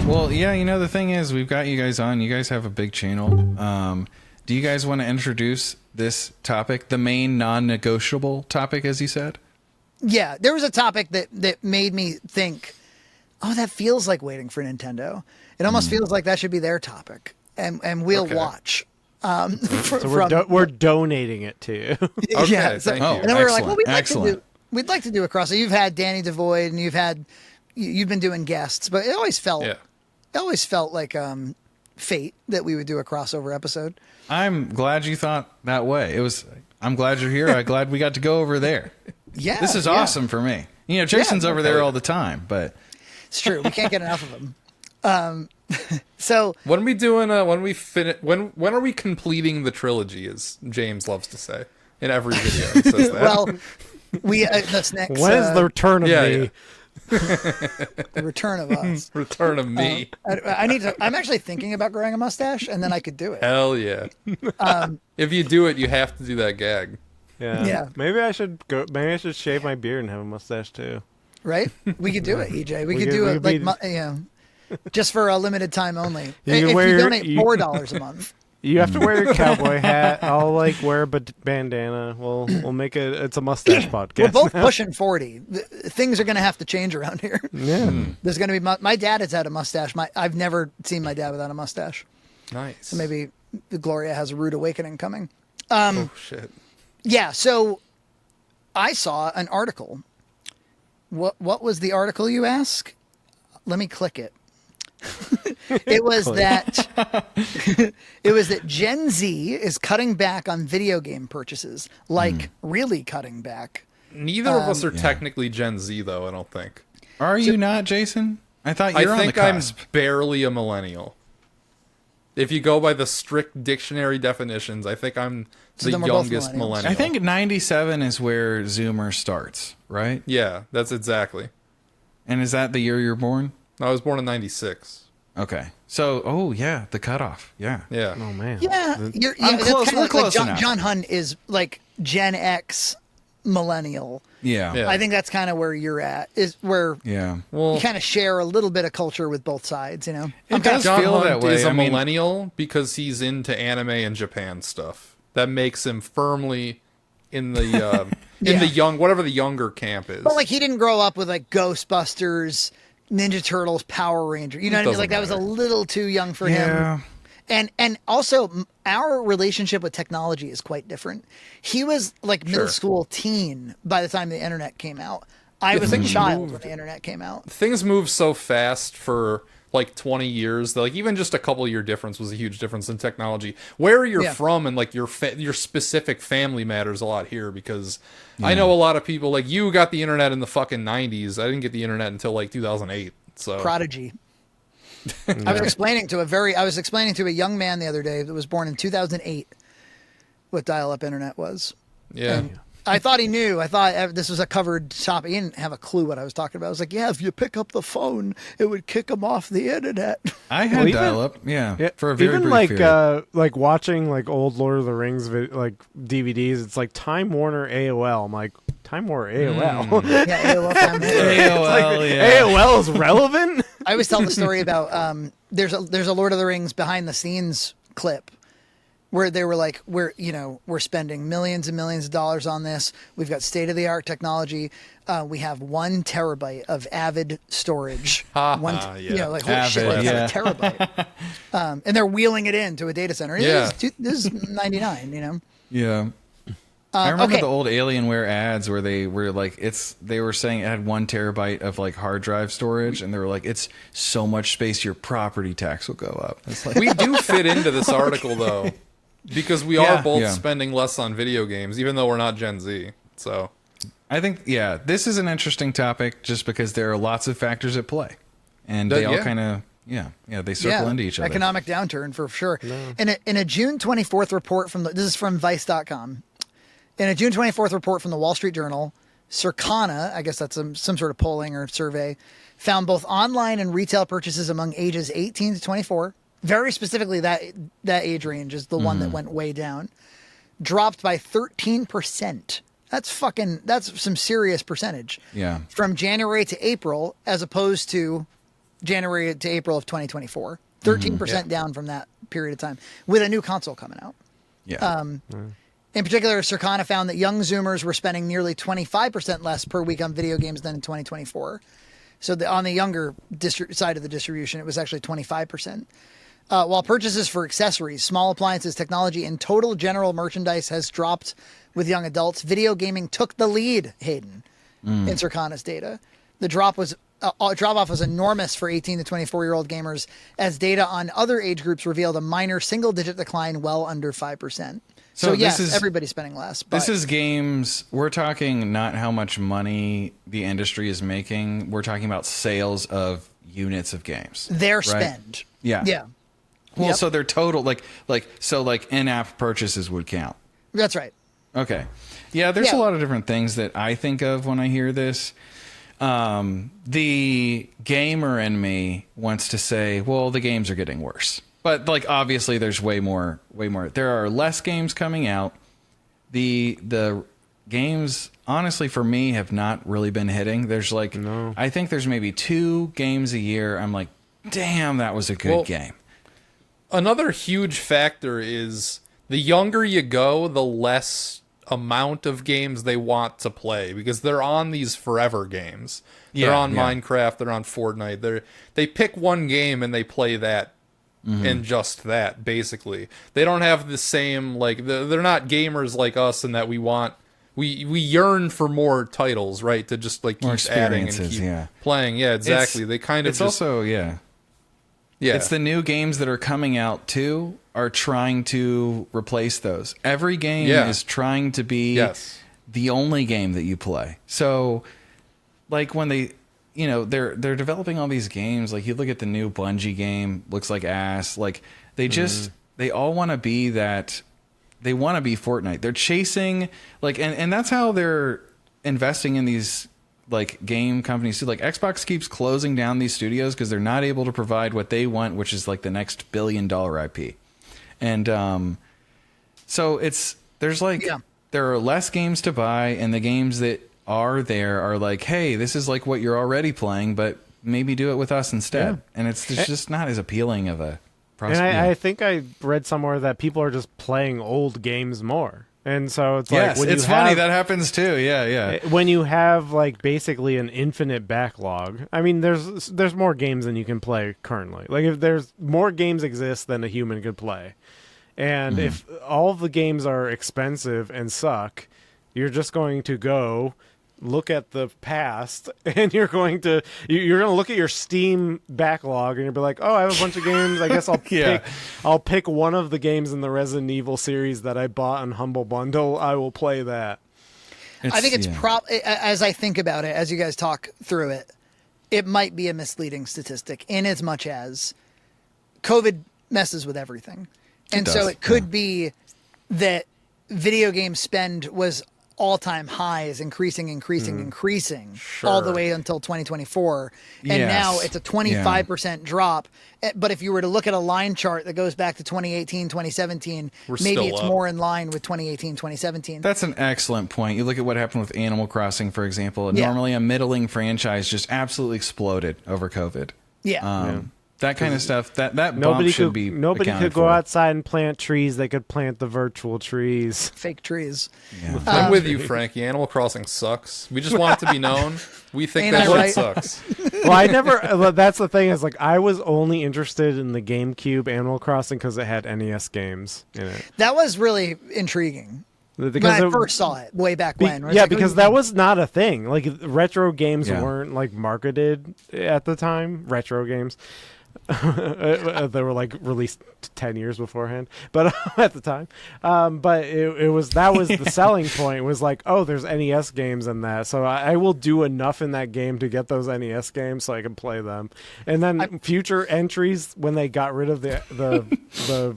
Well, yeah, the thing is, we've got you guys on. You guys have a big channel. Do you guys want to introduce this topic, the main non-negotiable topic, as you said? Yeah, there was a topic that made me think, oh, that feels like waiting for Nintendo. It almost feels like that should be their topic, and we'll watch. So we're donating it to you. Okay, yeah. thank you. And then we were like, well, Excellent. we'd like to do a crossover. You've had Danny DeVoid, and you've been doing guests, but it always felt like fate that we would do a crossover episode. I'm glad you thought that way. I'm glad you're here. I'm glad we got to go over there. Yeah, this is awesome for me. Jason's over there all the time, but it's true. We can't get enough of him. So when are we doing? When are we completing the trilogy? As James loves to say in every video, he says that. Well, that's next. When is the return of me? The return of us. Return of me. I need to. I'm actually thinking about growing a mustache, and then I could do it. Hell yeah! If you do it, you have to do that gag. Yeah. Maybe I should go. Maybe I should shave my beard and have a mustache too. Right? We could do it, EJ. We could do it just for a limited time only. If you donate $4 a month. You have to wear your cowboy hat. I'll wear a bandana. We'll make it. It's a mustache podcast. We're both pushing 40. Things are going to have to change around here. Yeah. There's going to be my dad has had a mustache. I've never seen my dad without a mustache. Nice. So maybe Gloria has a rude awakening coming. Oh shit. Yeah. So I saw an article. What was the article, you ask? Let me click it. It was that Gen Z is cutting back on video game purchases, really cutting back. Neither of us are technically Gen Z, though. I don't think. Are you not, Jason? I thought you were on the cusp. I'm barely a millennial. If you go by the strict dictionary definitions, I think I'm the youngest millennial. I think 97 is where Zoomer starts, right? Yeah, that's exactly. And is that the year you're born? I was born in 96. Okay. So, the cutoff. Yeah. Yeah. Oh, man. Yeah. I'm close. We're close enough. John Hunt is like Gen X millennial. Yeah. I think that's kind of where you're at, is where you kind of share a little bit of culture with both sides, It John feel Hunt that way. is a millennial because he's into anime and Japan stuff. That makes him firmly in the the young, whatever the younger camp is. But he didn't grow up with Ghostbusters, Ninja Turtles, Power Ranger. You know what I mean? That was a little too young for him. And also our relationship with technology is quite different. He was middle school teen by the time the internet came out. I was a child when the internet came out. Things move so fast for 20 years that even just a couple year difference was a huge difference in technology. Where you're from and your specific family matters a lot here, because I know a lot of people you got the internet in the fucking 90s. I didn't get the internet until 2008. So Prodigy. I was explaining to a young man the other day that was born in 2008 what dial-up internet was. Yeah. And I thought he knew. I thought this was a covered topic. He didn't have a clue what I was talking about. I was like, if you pick up the phone, it would kick him off the internet. I had dial-up, for a very brief period. Watching old Lord of the Rings DVDs, it's Time Warner AOL. I'm like, Time Warner AOL? Yeah, AOL. AOL is relevant? I always tell the story about there's a Lord of the Rings behind the scenes clip where they were we're spending millions and millions of dollars on this. We've got state-of-the-art technology. We have 1 terabyte of Avid storage. Holy shit, that's a terabyte. And they're wheeling it into a data center. Yeah. This is 99, Yeah. I remember the old Alienware ads where they were they were saying it had 1 terabyte of hard drive storage, and they were it's so much space your property tax will go up. It's we do fit into this article though, because we are both spending less on video games, even though we're not Gen Z. So I think this is an interesting topic just because there are lots of factors at play, and they all kind of they circle into each other. Economic downturn for sure. No. In a June 24th report this is from Vice.com. In a June 24th report from the Wall Street Journal, Circana, I guess that's some sort of polling or survey, found both online and retail purchases among ages 18 to 24, very specifically that age range is the one that went way down, dropped by 13%. That's some serious percentage. Yeah. From January to April, as opposed to January to April of 2024. 13% down from that period of time, with a new console coming out. Yeah. In particular, Circana found that young Zoomers were spending nearly 25% less per week on video games than in 2024. So on the younger side of the distribution, it was actually 25%. While purchases for accessories, small appliances, technology, and total general merchandise has dropped with young adults, video gaming took the lead, Hayden, in Circana's data. The drop off was enormous for 18 to 24-year-old gamers, as data on other age groups revealed a minor single-digit decline well under 5%. So yes, everybody's spending less. But this is games. We're talking not how much money the industry is making. We're talking about sales of units of games. Their right? spend. Yeah. Yeah. Well, so their total, like in-app purchases would count. That's right. Okay. Yeah, there's a lot of different things that I think of when I hear this. The gamer in me wants to say, well, the games are getting worse. But like obviously there's way more. There are less games coming out. The games honestly for me have not really been hitting. There's I think there's maybe 2 games a year. I'm like, damn, that was a good game. Another huge factor is the younger you go, the less amount of games they want to play, because they're on these forever games. They're on Minecraft, they're on Fortnite. They pick one game and they play that and just that, basically. They don't have the same, they're not gamers like us in that we yearn for more titles, right? To just keep adding and keep playing. Yeah, exactly. They kind of it's also it's the new games that are coming out too are trying to replace those. Every game is trying to be the only game that you play. So when they they're developing all these games, you look at the new Bungie game, looks like ass. They all want to be that. They want to be Fortnite. They're chasing and that's how they're investing in these game companies too. Xbox keeps closing down these studios because they're not able to provide what they want, which is the next $1 billion IP. And so there's there are less games to buy, and the games that are there are hey, this is what you're already playing, but maybe do it with us instead. And it's just not as appealing of a prospect. And I think I read somewhere that people are just playing old games more. And so it's it's funny that happens too. Yeah. When you have basically an infinite backlog. I mean, there's more games than you can play currently. If there's more games exist than a human could play. And if all of the games are expensive and suck, you're just going to go look at the past, and you're going to look at your Steam backlog, and you'll be like, oh, I have a bunch of games. I guess I'll pick one of the games in the Resident Evil series that I bought on Humble Bundle. I will play that. I think it's as I think about it, as you guys talk through it, it might be a misleading statistic in as much as COVID messes with everything. And so it could be that video game spend was all-time highs, increasing all the way until 2024. And now it's a 25% drop. But if you were to look at a line chart that goes back to 2018, 2017, maybe it's more in line with 2018, 2017. That's an excellent point. You look at what happened with Animal Crossing, for example. Normally a middling franchise just absolutely exploded over COVID. That kind of stuff. That nobody should be nobody could go outside and plant trees. They could plant the virtual trees. Fake trees. Yeah. I'm with you, Frankie. Animal Crossing sucks. We just want it to be known. We think that shit sucks. Well, I never. That's the thing is I was only interested in the GameCube Animal Crossing because it had NES games in it. That was really intriguing. When I first saw it way back when. Right? Because that was not a thing. Retro games weren't marketed at the time. Retro games. They were released 10 years beforehand, but at the time, but it was the selling point was oh, there's NES games in that, so I will do enough in that game to get those NES games so I can play them, and then future entries when they got rid of the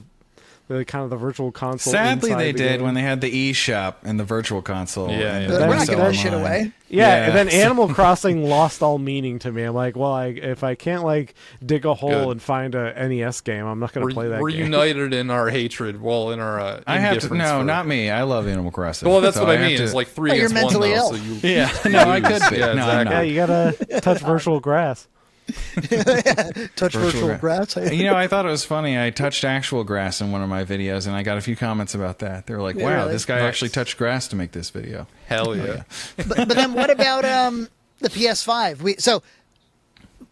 kind of the virtual console. Sadly, they did when they had the eShop and the virtual console. We're not giving that shit away. Yeah, and then Animal Crossing lost all meaning to me. I'm like, well, if I can't dig a hole and find a NES game, I'm not going to play that. We're game. united in our hatred. Well, in our I have to. No, not me. I love Animal Crossing. Well, that's what I mean. It's 3 against you're mentally 1. Ill. So no, I could be. Yeah, no, exactly. Yeah, you gotta touch virtual grass. Touch virtual grass. You know, I thought it was funny. I touched actual grass in one of my videos, and I got a few comments about that. They were like, "Wow, really? this guy actually touched grass to make this video." Hell yeah. But then what about the PS5?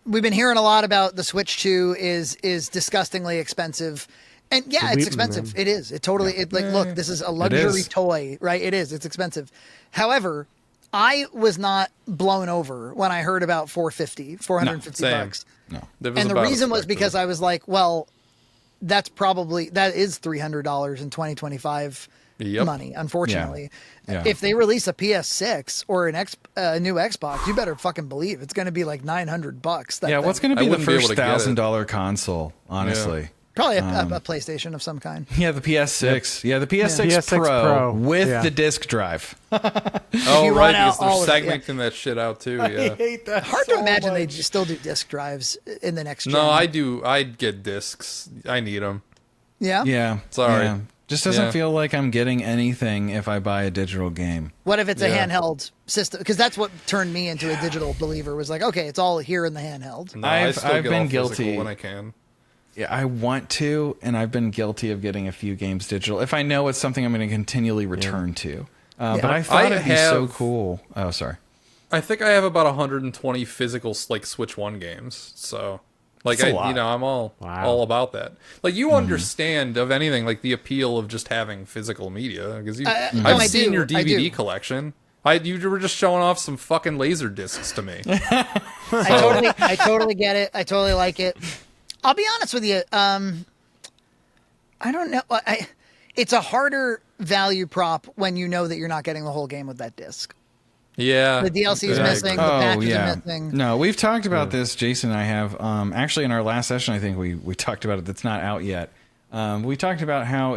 We've been hearing a lot about the Switch 2 is disgustingly expensive. And yeah, it's expensive. It is. It totally look, this is a luxury toy, right? It is. It's expensive. However, I was not blown over when I heard about $450 bucks. No. And the reason was because I was like, well, that is $300 in 2025 money, unfortunately. Yeah. If they release a PS6 or a new Xbox, you better fucking believe it's going to be like $900. Yeah, what's going to be the first get it. $1,000 console, honestly? Yeah. Probably a PlayStation of some kind. Yeah, the PS6. Yeah, the PS6 Pro with the disc drive. Oh, right, because they're segmenting that shit out too. Yeah. I hate that. Hard to imagine they still do disc drives in the next gen. No, I do. I'd get discs. I need them. Yeah? Yeah. Sorry. Yeah. Just doesn't feel like I'm getting anything if I buy a digital game. What if it's a handheld system? Because that's what turned me into a digital believer, was like, okay, it's all here in the handheld. No, I've been guilty when I can. Yeah, I want to, and I've been guilty of getting a few games digital if I know it's something I'm going to continually return to. But I thought it'd be so cool. Oh, sorry. I think I have about 120 physical like Switch 1 games. So, like, I'm all about that. Like, you understand of anything like the appeal of just having physical media, because I've seen your DVD collection. You were just showing off some fucking laser discs to me. I totally get it. I totally like it. I'll be honest with you. I don't know. It's a harder value prop when you know that you're not getting the whole game with that disc. Yeah. The DLC is missing. The patches are missing. No, we've talked about this. Jason and I have. Actually, in our last session, I think we talked about it. That's not out yet. We talked about how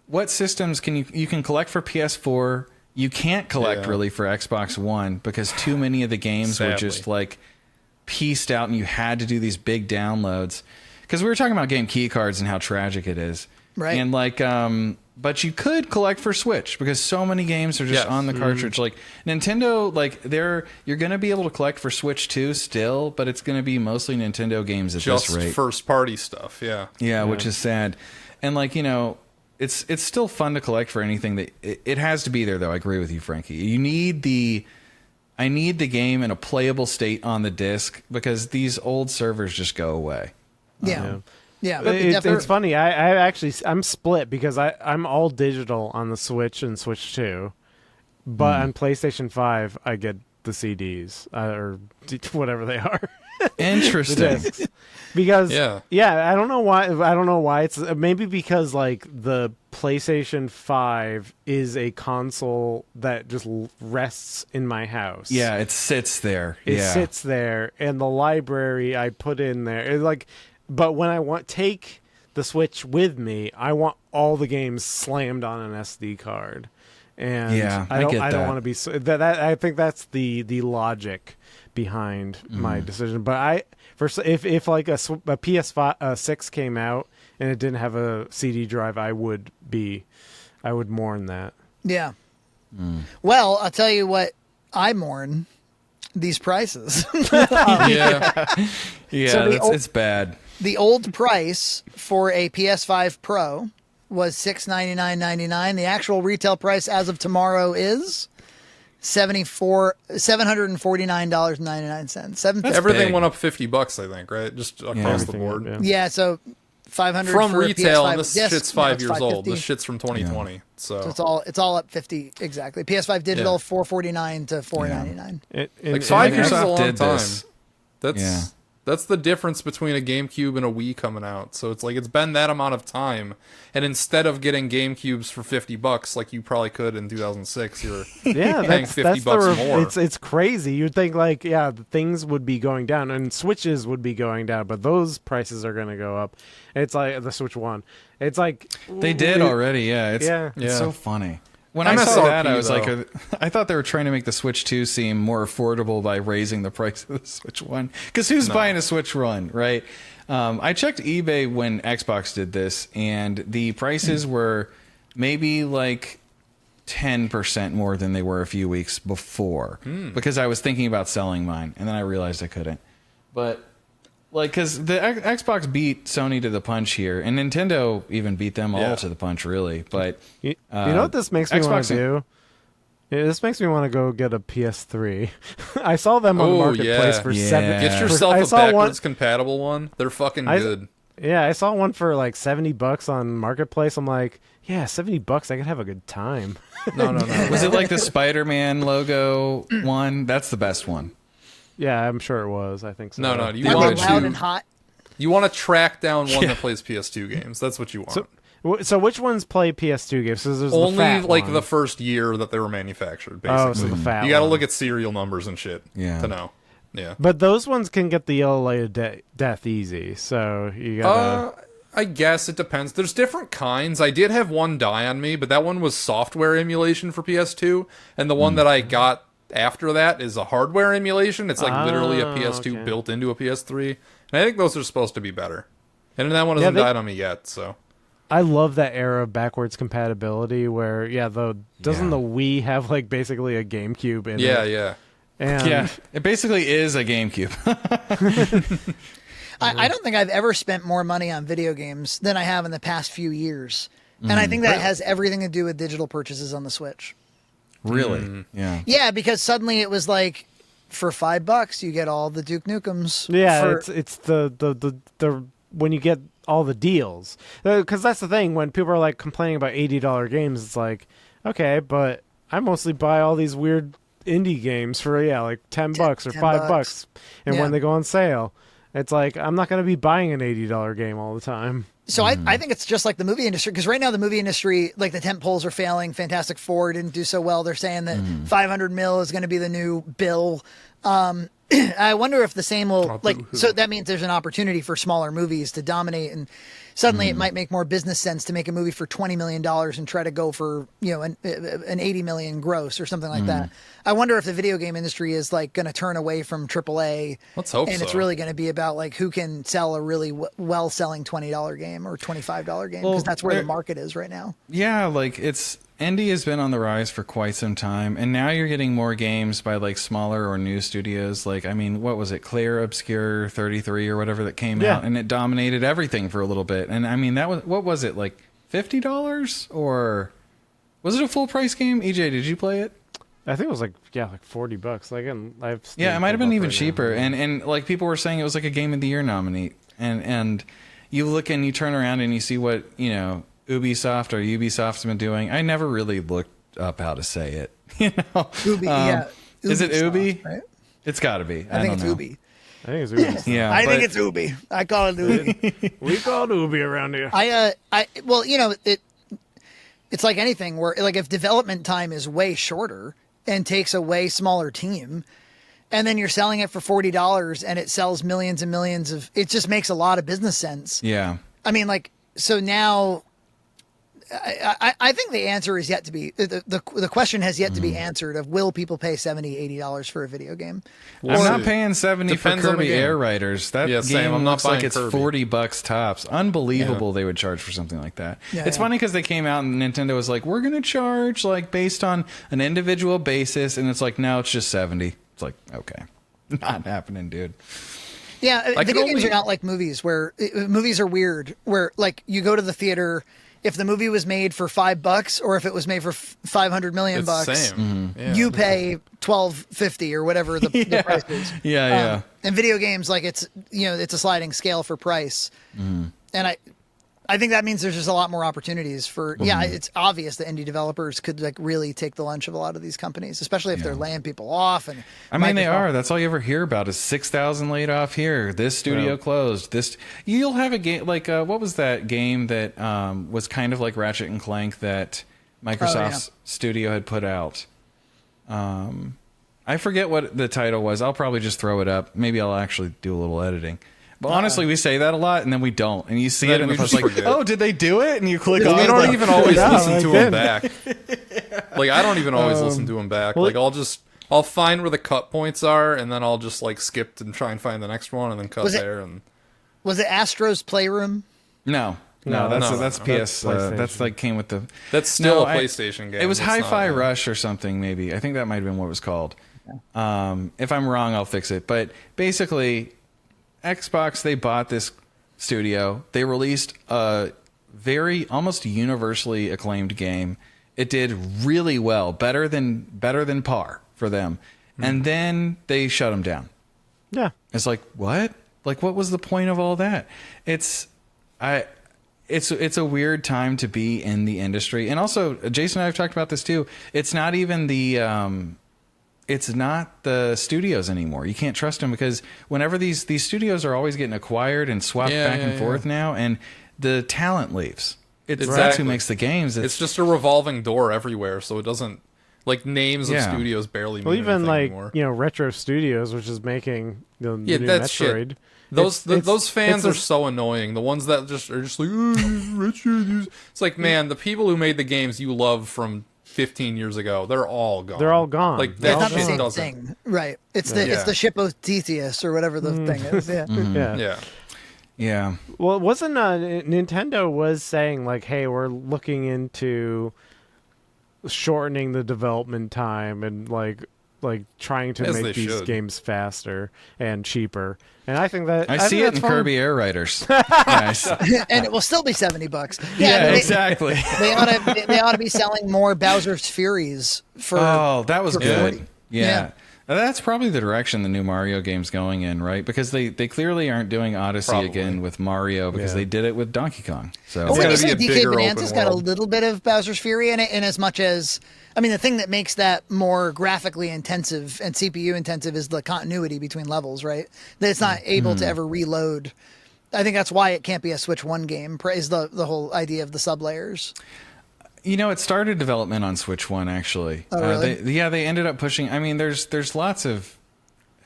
what systems you can collect for PS4. You can't collect really for Xbox One because too many of the games were just like pieced out, and you had to do these big downloads. Because we were talking about game key cards and how tragic it is, right? And like, but you could collect for Switch because so many games are just on the cartridge. Like Nintendo, like you're going to be able to collect for Switch 2 still, but it's going to be mostly Nintendo games at this rate. Just first party stuff, yeah, which is sad. And like, it's still fun to collect for anything that it has to be there though. I agree with you, Frankie. I need the game in a playable state on the disc because these old servers just go away. Yeah. It's funny. I'm split because I'm all digital on the Switch and Switch 2, but on PlayStation 5 I get the CDs or whatever they are. Interesting. Because I don't know why it's maybe because like the PlayStation 5 is a console that just rests in my house. Yeah, it sits there. It sits there, and the library I put in there. But when I take the Switch with me, I want all the games slammed on an SD card. And I don't want to be I think that's the logic behind my decision. But if like a PS5 6 came out and it didn't have a CD drive, I would mourn that. Yeah. Well, I'll tell you what I mourn: these prices. It's bad. The old price for a PS5 Pro was $699.99. The actual retail price as of tomorrow is $749.99. Everything went up $50, I think, right? Just across the board. Yeah, so $500 from for retail, PS5 and this disc, shit's 5 years old. $550. This shit's from 2020. So it's all up $50 exactly. PS5 digital $449 to $499. Like 5 years is a long did time. this. That's the difference between a GameCube and a Wii coming out. So it's like it's been that amount of time, and instead of getting GameCubes for $50, like you probably could in 2006, you're paying $50 more. It's crazy. You'd think like things would be going down and Switches would be going down, but those prices are going to go up. It's like the Switch 1. It's like they did already. It's so funny. When I saw that, I was like, I thought they were trying to make the Switch 2 seem more affordable by raising the price of the Switch 1. Because who's buying a Switch 1, right? I checked eBay when Xbox did this, and the prices were maybe like 10% more than they were a few weeks before. Because I was thinking about selling mine, and then I realized I couldn't. But like, because the Xbox beat Sony to the punch here, and Nintendo even beat them all to the punch, really. But you know what this makes me want to do? This makes me want to go get a PS3. I saw them on the marketplace for $7. Get yourself a backwards compatible one. They're fucking good. Yeah, I saw one for like $70 on marketplace. I'm like, yeah, $70. I could have a good time. No. Was it like the Spider-Man logo one? That's the best one. Yeah, I'm sure it was. I think so. No. You Are want they loud and hot? You want to track down one that plays PS2 games. That's what you want. So which ones play PS2 games? There's only the fat like one. the first year that they were manufactured. Basically, so the fat you got to one. look at serial numbers and shit to know. Yeah, but those ones can get the yellow light of death easy. So you gotta. I guess it depends. There's different kinds. I did have one die on me, but that one was software emulation for PS2, and the one that I got after that is a hardware emulation. It's like literally a PS2 built into a PS3, and I think those are supposed to be better. And that one hasn't died on me yet, so. I love that era of backwards compatibility where, doesn't the Wii have like basically a GameCube in it? Yeah. And it basically is a GameCube. I don't think I've ever spent more money on video games than I have in the past few years. And I think that has everything to do with digital purchases on the Switch. Really? Yeah. Yeah, because suddenly it was like, for $5 you get all the Duke Nukems. Yeah, it's the when you get all the deals, because that's the thing when people are like complaining about $80 games. It's like, okay, but I mostly buy all these weird indie games for like $10 or $5, and when they go on sale, it's like I'm not going to be buying an $80 game all the time. So I think it's just like the movie industry, because right now the movie industry, like the tent poles are failing. Fantastic Four didn't do so well. They're saying that 500 mil is going to be the new bill. I wonder if the same will so that means there's an opportunity for smaller movies to dominate, and suddenly it might make more business sense to make a movie for $20 million and try to go for, an 80 million gross or something like that. I wonder if the video game industry is like going to turn away from AAA. Let's hope and it's really going to be about like who can sell a really well selling $20 game or $25 game, because that's where the market is right now. Yeah, like indie has been on the rise for quite some time, and now you're getting more games by like smaller or new studios. Like, I mean, what was it, Clear Obscure 33 or whatever that came out, and it dominated everything for a little bit. And I mean, that was, what was it, like $50, or was it a full price game? EJ, did you play it? I think it was like $40. Like, and it might have been even cheaper. And like people were saying it was like a Game of the Year nominee. And you look and you turn around and you see what Ubisoft or Ubisoft's been doing. I never really looked up how to say it. Ubi, is it Ubi? Right? It's got to be. I think it's Ubi. I think it's Ubi. Yeah, I think it's Ubi. I call it Ubi. We call it Ubi around here. It's like anything where, like, if development time is way shorter and takes a way smaller team, and then you're selling it for $40 and it sells millions and millions of, it just makes a lot of business sense. Yeah. I mean, like, so now I think the answer is yet to be, the question has yet to be answered of will people pay $70, $80 for a video game? I'm not paying $70 Depends for on the Kirby game. Air Riders. That Yeah, same. game I'm not looks like buying it's Kirby. $40 tops. Unbelievable they would charge for something like that. Yeah, it's funny because they came out and Nintendo was like, we're going to charge like based on an individual basis. And it's like, no, it's just 70. It's like, okay, not happening, dude. Yeah, I video could games only- are not like movies, where movies are weird, where like you go to the theater, if the movie was made for $5 or if it was made for 500 million It's bucks, the same. Yeah. you pay $12.50 or whatever the price is. Yeah. And video games, like it's a sliding scale for price, and I think that means there's just a lot more opportunities for. Yeah, it's obvious that indie developers could like really take the lunch of a lot of these companies, especially if they're laying people off. And I mean, they are. That's all you ever hear about is 6,000 laid off here. This studio closed. This you'll have a game like what was that game that was kind of like Ratchet and Clank that Microsoft's studio had put out. I forget what the title was. I'll probably just throw it up. Maybe I'll actually do a little editing. But honestly, we say that a lot, and then we don't. And you see it, and we it's just like, forget. oh, did they do it? And you click on it. We don't even always listen to them did. back. Like, I don't even always listen to them back. Like, I'll find where the cut points are, and then I'll just like skip and try and find the next one, and then cut there. And was it Astro's Playroom? No, that's PS. That's like came with the. That's still a PlayStation game. It was It's not Hi-Fi a- Rush or something. Maybe I think that might have been what it was called. If I'm wrong, I'll fix it. But basically, Xbox, they bought this studio. They released a very almost universally acclaimed game. It did really well, better than par for them. And then they shut them down. Yeah. It's like, what? Like, what was the point of all that? It's a weird time to be in the industry. And also, Jason and I have talked about this too. It's not even it's not the studios anymore. You can't trust them because whenever these studios are always getting acquired and swapped back and forth now, and the talent leaves. That's who makes the games. It's just a revolving door everywhere, so it doesn't, like, names of studios barely mean even anything anymore. Retro Studios, which is making the new that's Metroid. Shit. Those fans are so annoying. The ones that are just like, Retro. It's like, man, the people who made the games you love from 15 years ago, they're all gone. They're all gone. Like, It's that not the shit same doesn't. thing, right? It's the ship of Theseus or whatever the thing is. Yeah. Yeah. Yeah. Well, it wasn't Nintendo was saying like, hey, we're looking into shortening the development time and like trying to As they make these should. games faster and cheaper. And I think that I think see it that's in fun. Kirby Air Riders. Nice. And it will still be $70. Yeah, they, exactly. They ought to be selling more Bowser's Furies for. Oh, that was for good. 40. Yeah. That's probably the direction the new Mario game's going in, right? Because they clearly aren't doing Odyssey Probably. again with Mario because they did it with Donkey Kong. So But when you gotta say be a DK bigger Bonanza's open got a world. little bit of Bowser's Fury in it, in as much as, I mean, the thing that makes that more graphically intensive and CPU intensive is the continuity between levels, right? That it's not able to ever reload. I think that's why it can't be a Switch 1 game, is the whole idea of the sublayers. You know, it started development on Switch 1, actually. Oh, really? They ended up pushing. I mean, there's lots of,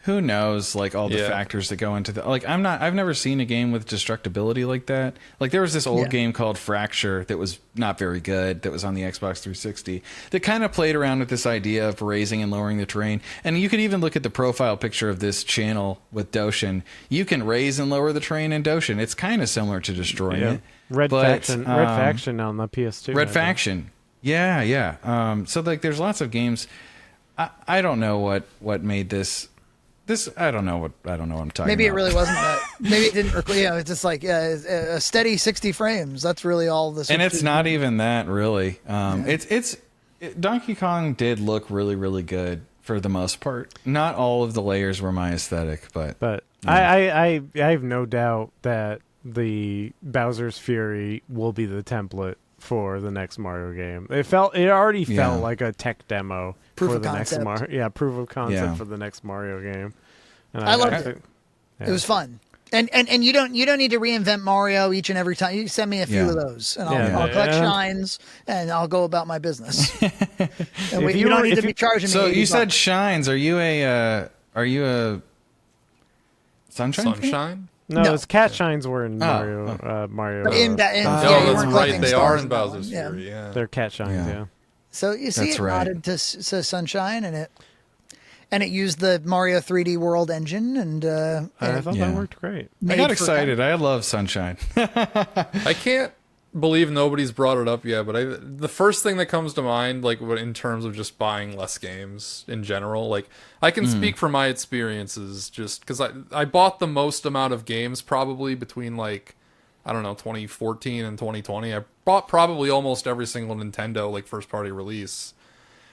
who knows, like, all the Yeah. factors that go into the, like, I've never seen a game with destructibility like that. Like, there was this old game called Fracture that was not very good, that was on the Xbox 360, that kind of played around with this idea of raising and lowering the terrain. And you could even look at the profile picture of this channel with Doshin. You can raise and lower the terrain in Doshin. It's kind of similar to destroying it. Red But, Faction on the PS2. Red Faction. Yeah. So, like, there's lots of games. I don't know what made this. I don't know what I'm talking about. Maybe it really wasn't that. Maybe it didn't. It's just like a steady 60 frames. That's really all this. And it's not even that, really. Donkey Kong did look really, really good for the most part. Not all of the layers were my aesthetic, but I have no doubt that the Bowser's Fury will be the template for the next Mario game. It already felt like a tech demo Proof for of the concept. next Mario. Yeah, proof of concept Yeah. for the next Mario game. And I loved it. Yeah. It was fun. And you don't need to reinvent Mario each and every time. You send me a few Yeah. of those, and Yeah. I'll collect Yeah. shines, and I'll go about my business. And If you you don't were- need if to be you- charging me. So 80 you said bucks. shines. Are you a Sunshine? fan? Sunshine? No, it's Cat Shines were in Mario. But in that, Oh, you that's weren't right. collecting They stars are in in that Bowser's one. Yeah. Fury. Yeah. They're Cat Shines, Yeah. yeah. So you see, That's it right. nodded to Sunshine, and it used the Mario 3D World engine, and I thought Yeah. that worked great. I made got for excited. I love Sunshine. I can't believe nobody's brought it up yet, but the first thing that comes to mind, like, in terms of just buying less games in general, like, I can speak from my experiences just because I bought the most amount of games probably between, like, I don't know, 2014 and 2020. I bought probably almost every single Nintendo, like, first party release.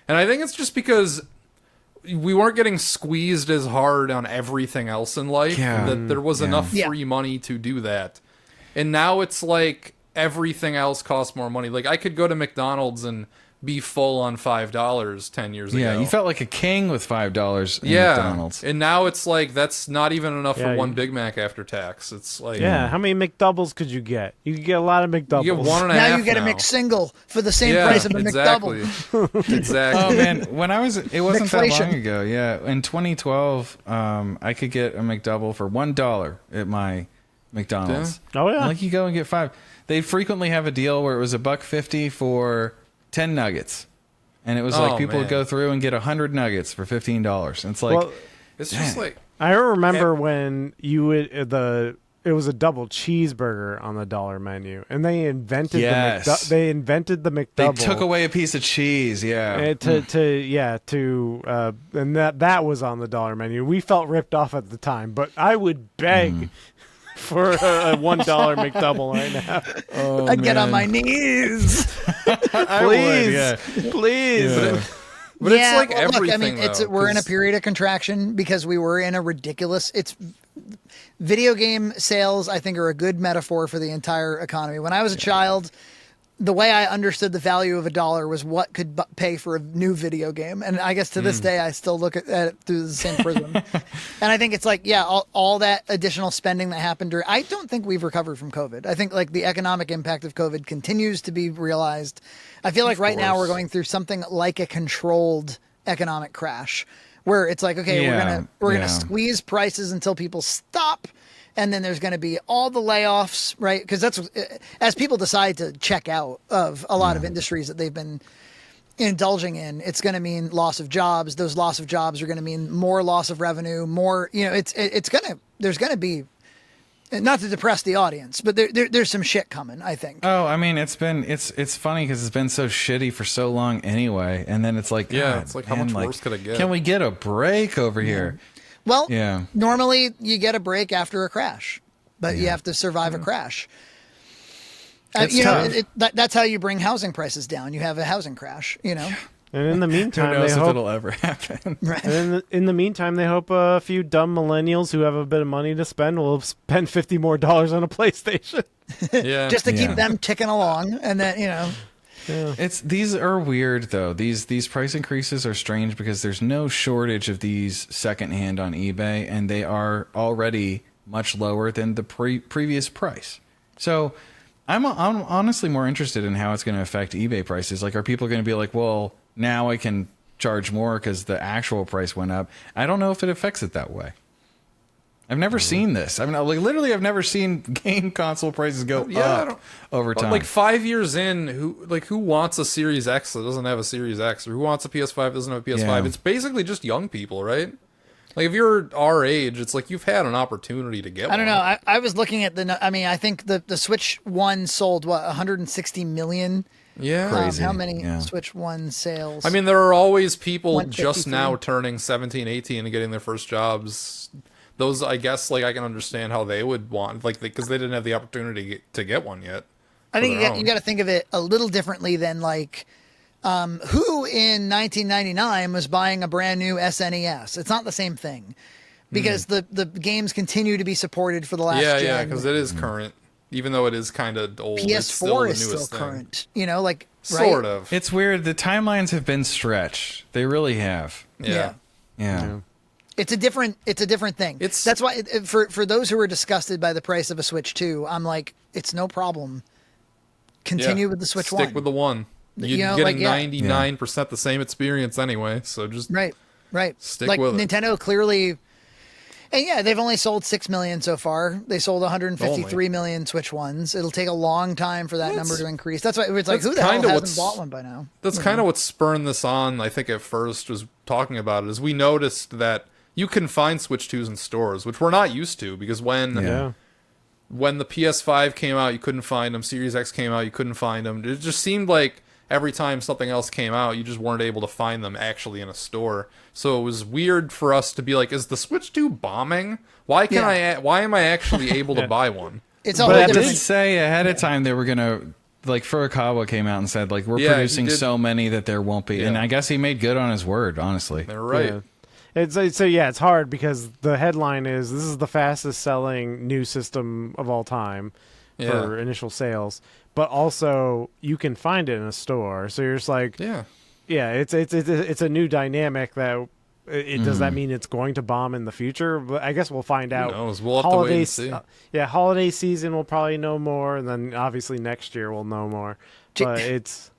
And I think it's just because we weren't getting squeezed as hard on everything else in life Yeah. that there was enough Yeah. free money to do that. And now it's like everything else costs more money. Like, I could go to McDonald's and be full on $5 10 years ago. Yeah, you felt like a king with $5 in yeah. McDonald's. And now it's like that's not even enough Yeah, for one you- Big Mac after tax. It's like Yeah, how many McDoubles could you get? You could get a lot of McDoubles. you get one and a half now you get a now. McSingle for the same Yeah, price of a exactly. McDouble. Exactly. Oh man, when it wasn't that McFlation. long ago. Yeah, in 2012, I could get a McDouble for $1 at my McDonald's. Oh, yeah. Like, you go and get 5. They frequently have a deal where it was $1.50 for 10 nuggets, and it was like Oh, people would man. go through and get 100 nuggets for $15. And it's like, Well, It's just like I remember when you would it was a double cheeseburger on the dollar menu, and they invented Yes. they invented the McDouble. They took away a piece of cheese. Yeah. And and that was on the dollar menu. We felt ripped off at the time, but I would beg for a $1 McDouble right now. Oh, I'd get on man. my knees. Please, yeah. please. Yeah. But it's like well, look, I mean, everything, though, we're in a 'cause- period of contraction because we were in a ridiculous. Video game sales, I think, are a good metaphor for the entire economy. When I was a child, the way I understood the value of $1 was what could pay for a new video game. And I guess to this day, I still look at it through the same prism. And I think it's like, yeah, all that additional spending that happened during, I don't think we've recovered from COVID. I think like the economic impact of COVID continues to be realized. I feel like right now we're going through something like a controlled economic crash where it's like, okay, we're gonna squeeze prices until people stop. And then there's going to be all the layoffs, right? Because that's as people decide to check out of a lot of industries that they've been indulging in, it's going to mean loss of jobs. Those loss of jobs are going to mean more loss of revenue, more, there's going to be, not to depress the audience, but there's some shit coming, I think. Oh, I mean, it's funny because it's been so shitty for so long anyway, and then it's like, Yeah, God, it's like, how man, much worse could it get? Can we get a break over here? Well, Yeah. normally you get a break after a crash, but you have to survive a crash. It's tough. That's how you bring housing prices down. You have a housing crash, And in the Who meantime, they knows if hope. it'll ever happen? And in the meantime, they hope a few dumb millennials who have a bit of money to spend will spend $50 more on a PlayStation. Yeah. just to keep Yeah. them ticking along, and then These are weird though. These price increases are strange because there's no shortage of these secondhand on eBay, and they are already much lower than the previous price. So I'm honestly more interested in how it's going to affect eBay prices. Like, are people going to be like, well, now I can charge more because the actual price went up? I don't know if it affects it that way. I've never seen this. I mean, like, literally, I've never seen game console prices go up over time. Like 5 years in, who wants a Series X that doesn't have a Series X, or who wants a PS5 that doesn't have a PS5? Yeah. It's basically just young people, right? Like if you're our age, it's like you've had an opportunity to get one. I don't know. I was looking at I think the Switch 1 sold, 160 million? Yeah. Crazy. How many Yeah. Switch 1 sales? I mean, there are always people 153. just now turning 17, 18 and getting their first jobs. Those, I guess, like I can understand how they would want, like, because they didn't have the opportunity to get one yet. I think their own. you got to think of it a little differently than like who in 1999 was buying a brand new SNES. It's not the same thing because the games continue to be supported for the last Yeah, gen. yeah, because it is current, even though it is kind of old. it's still PS4 the is still newest thing. current. Like Sort right? of. it's weird. The timelines have been stretched. They really have. Yeah. Yeah. It's a different thing. That's why for those who are disgusted by the price of a Switch 2, I'm like, it's no problem. Continue with the Switch 1. Stick with the one. You're getting 99% the same experience anyway, so just Right. Stick like with it. Nintendo clearly, and yeah, they've only sold 6 million so far. They sold 153 million Switch 1s. It'll take a long time for that number to increase. That's why it's like, that's who the hell kinda hasn't what's- bought one by now? That's kind of what spurned this on, I think, at first, was talking about it, is we noticed that you can find Switch 2s in stores, which we're not used to, because when the PS5 came out, you couldn't find them. Series X came out, you couldn't find them. It just seemed like every time something else came out, you just weren't able to find them actually in a store. So it was weird for us to be like, is the Switch 2 bombing? Why am I actually able to buy one? It's a But whole I did different. say ahead of time they were gonna, like, Furukawa came out and said, like, we're Yeah, he producing did. so many that there won't be. Yeah. And I guess he made good on his word, honestly. They're right. Yeah. It's hard because the headline is this is the fastest selling new system of all time for initial sales, but also you can find it in a store. So you're just like, it's a new dynamic that does that mean it's going to bomb in the future? But I guess we'll find out. Who knows? We'll have to wait and see. Holiday season we'll probably know more, and then obviously next year we'll know more. But it's